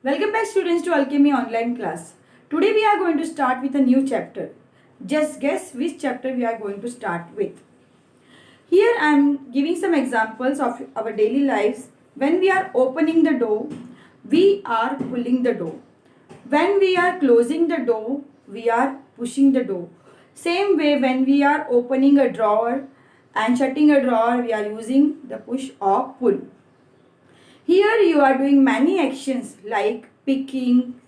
Welcome back students to Alchemy online class. Today we are going to start with a new chapter. Just guess which chapter we are going to start with. Here I am giving some examples of our daily lives. When we are opening the door, we are pulling the door. When we are closing the door, we are pushing the door. Same way when we are opening a drawer and shutting a drawer, we are using the push or pull. Here you are doing many actions like picking,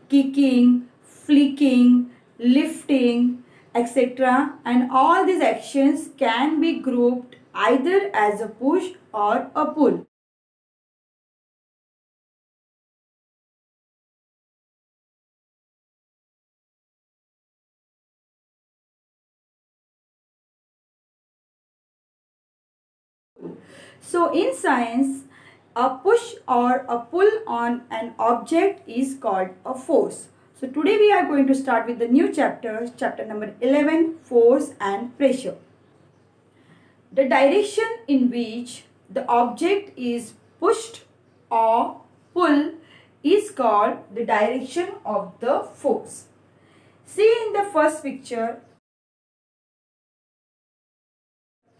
kicking, flicking, lifting, etc. And all these actions can be grouped either as a push or a pull. So in science, a push or a pull on an object is called a force. So today we are going to start with the new chapter, chapter number 11, force and pressure. The direction in which the object is pushed or pulled is called the direction of the force. See in the first picture,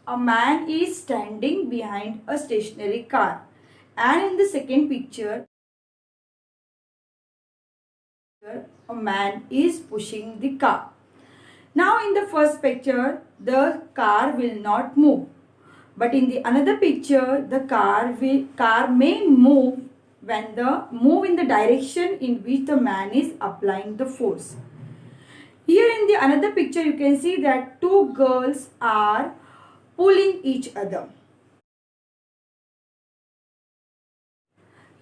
a man is standing behind a stationary car, and in the second picture, a man is pushing the car. Now in the first picture, the car will not move. But in the another picture, the car may move when the move in the direction in which the man is applying the force. Here in the another picture, you can see that two girls are pulling each other.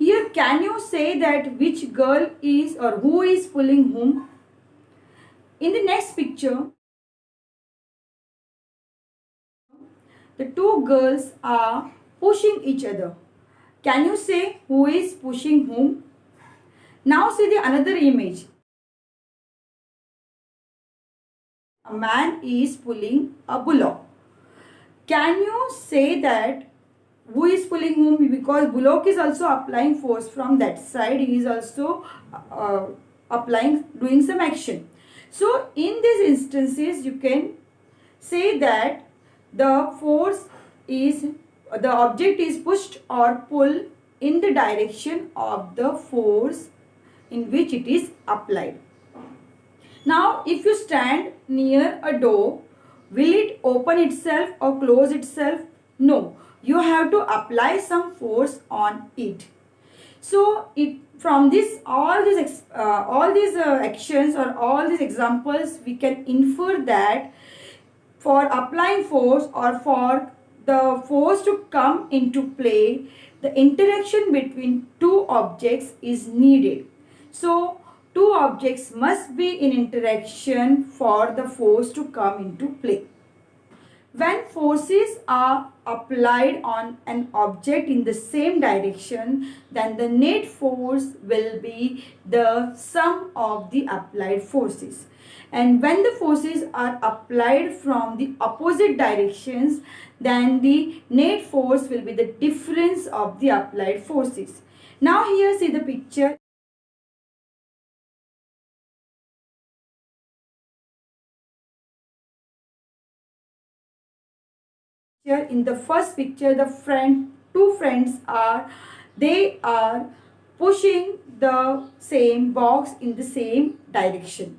Here, can you say that which girl is or who is pulling whom? In the next picture, the two girls are pushing each other. Can you say who is pushing whom? Now see the another image. A man is pulling a bullock. Can you say that who is pulling whom? Because bullock is also applying force from that side. He is also doing some action. So in these instances, you can say that the object is pushed or pulled in the direction of the force in which it is applied. Now, if you stand near a door, will it open itself or close itself? No. You have to apply some force on it. So, from this all these actions or all these examples, we can infer that for applying force or for the force to come into play, the interaction between two objects is needed. So, two objects must be in interaction for the force to come into play. When forces are applied on an object in the same direction, then the net force will be the sum of the applied forces. And when the forces are applied from the opposite directions, then the net force will be the difference of the applied forces. Now here see the picture. In the first picture, two friends are pushing the same box in the same direction.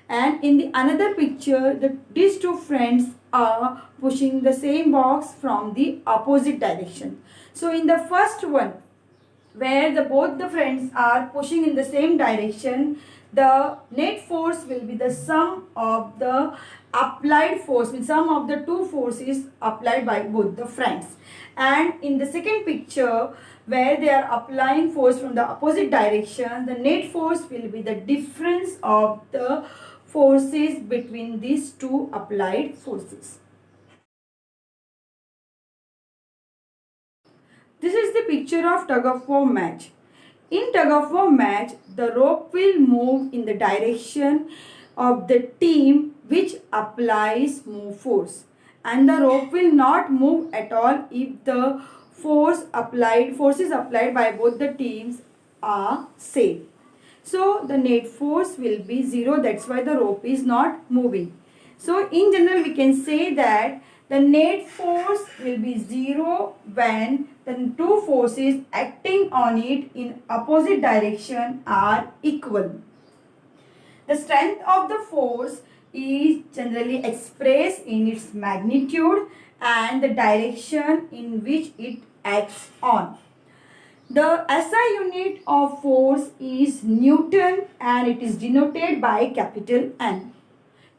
And in the another picture, these two friends are pushing the same box from the opposite direction. So in the first one, where both the friends are pushing in the same direction, the net force will be the sum of the applied force, means sum of the two forces applied by both the friends. And in the second picture, where they are applying force from the opposite direction, the net force will be the difference of the forces between these two applied forces. This is the picture of tug of war match. In tug of war match, the rope will move in the direction of the team which applies more force, and the rope will not move at all if the forces applied by both the teams are safe. So the net force will be 0. That's why the rope is not moving. So in general we can say that the net force will be 0 when the two forces acting on it in opposite direction are equal. The strength of the force is generally expressed in its magnitude and the direction in which it acts on. The SI unit of force is Newton and it is denoted by capital N.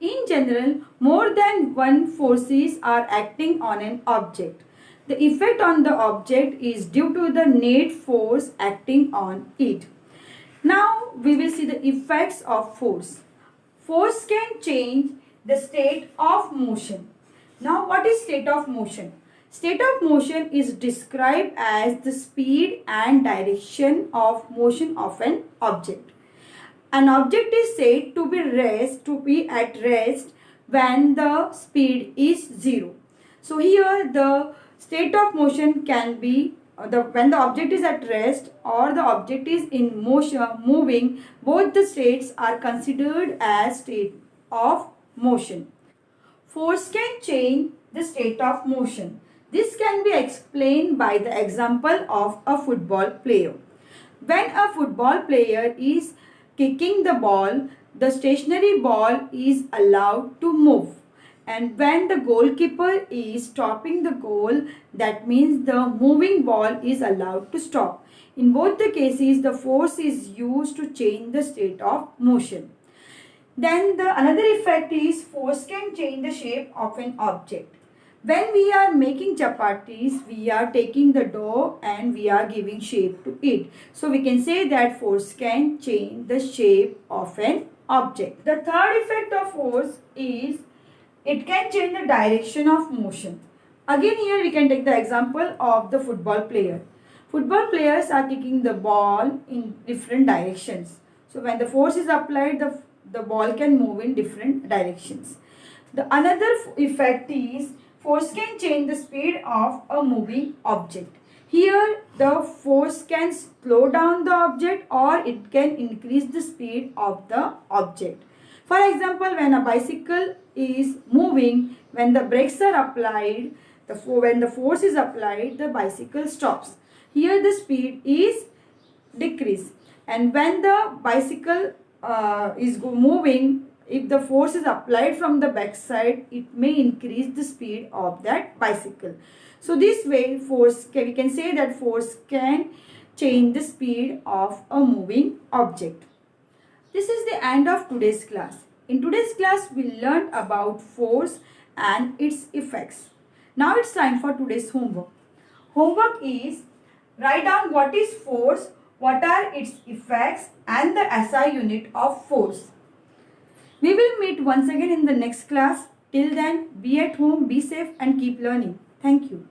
In general, more than one forces are acting on an object. The effect on the object is due to the net force acting on it. Now we will see the effects of force. Force can change the state of motion. Now what is state of motion? State of motion is described as the speed and direction of motion of an object. An object is said to be at rest when the speed is 0. So here the state of motion can be when the object is at rest or the object is in motion moving. Both the states are considered as state of motion. Force can change the state of motion. This can be explained by the example of a football player. When a football player is kicking the ball, the stationary ball is allowed to move. And when the goalkeeper is stopping the goal, that means the moving ball is allowed to stop. In both the cases, the force is used to change the state of motion. Then another effect is force can change the shape of an object. When we are making chapatis, we are taking the dough and we are giving shape to it. So we can say that force can change the shape of an object. The third effect of force is it can change the direction of motion. Again here we can take the example of the football player. Football players are kicking the ball in different directions. So when the force is applied, the ball can move in different directions. The another effect is force can change the speed of a moving object. Here the force can slow down the object or it can increase the speed of the object. For example, when a bicycle is moving, when the brakes are applied, when the force is applied, the bicycle stops. Here the speed is decreased, and when the bicycle is moving, if the force is applied from the back side, it may increase the speed of that bicycle. So this way we can say that force can change the speed of a moving object. This is the end of today's class. In today's class we learned about force and its effects. Now it's time for today's homework. Homework is write down what is force, what are its effects and the SI unit of force. We will meet once again in the next class. Till then, be at home, be safe and keep learning. Thank you.